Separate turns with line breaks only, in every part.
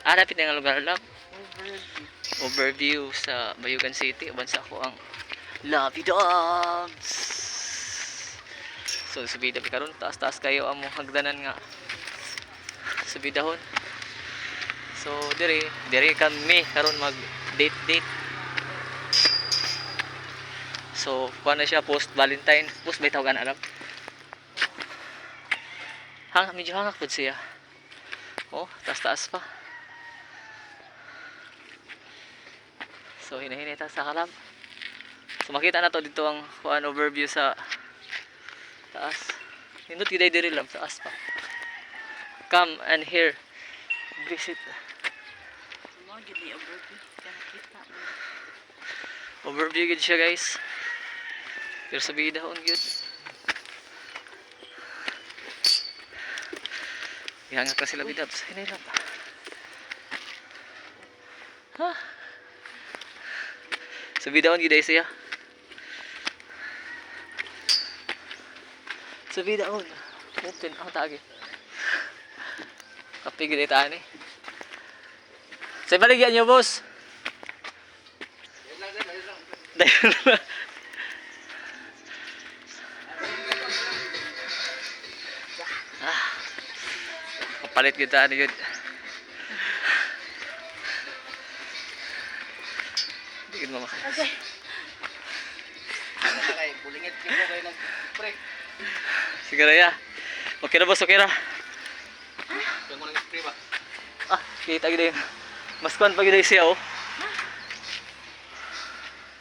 Alapit na nga lugar lang.
Overview.
Overview sa Bayugan City. Uban sa ako ang Lovey Dogs. So subida pa karon, taas-taas kayo ang mong hagdanan nga. Subidahon. So dire kami karon mag date. So kuha na siya post Valentine. Post may tawagan alam. Medyo hangak po siya. Oh, taas-taas pa. So hinahinita sa kalab. So makita na to dito ang kuan overview sa taas. Nindot giday diri lang taas pa. Come and here. Visit.
Mo gid overview. Kaya kita mo.
Overview gid siya guys. Pero sa bidahon gid. Ihangak ka sila bidap sa hinay lang. Ha? Sa bidahon gid ay siya. Sa bidahon. Open ang tagi. Kapi gid ita ani. Sa baligyan niyo boss. Palit kita ano yun. Hindi mo maka.
Okay.
Kay bulingit ko kayo nag-pre.
Sige ra ya. Okay na boss, okay ra.
Kaya mo nag-pre ba?
Kita gid. Mas kuan pa gid siya oh.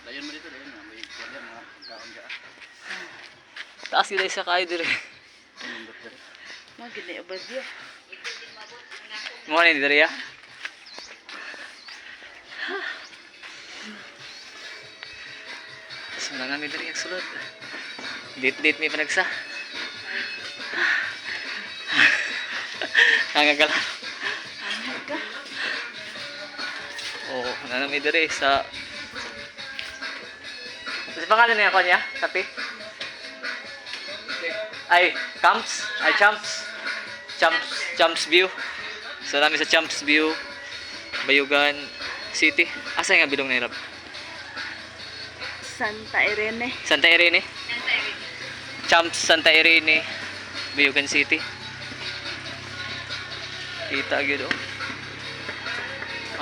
Dayon mo dito, dayon na. May kuwan yan, mga kaon ka.
Taas gid siya kay dire.
Nindot diri.
Mo gid overview.
Mo ni dire ya. Sunang mi dire ang sulod. Date mi panagsa. Hangagala.
Hangga.
Oh, nanami dire sa pangalan niya ko niya? Kape? Ay, Camps? Ay, Champs View. So, namin sa Champs View, Bayugan City. Asa nga bilong na hirap?
Santa Irene.
Santa Irene? Champs Santa Irene, Bayugan City. Kita agad oh.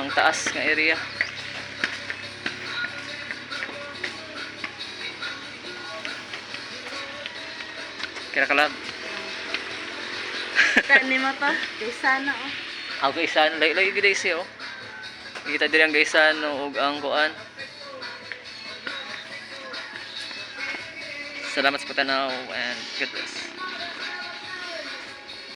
Ang taas ng area. Kira kalab.
Tani mo to. Kay sana oh.
Ako gaysan, layo gid siya oh. Kita diri ang gaysan ug ang kuan. Salamat sa pagtanaw and God bless.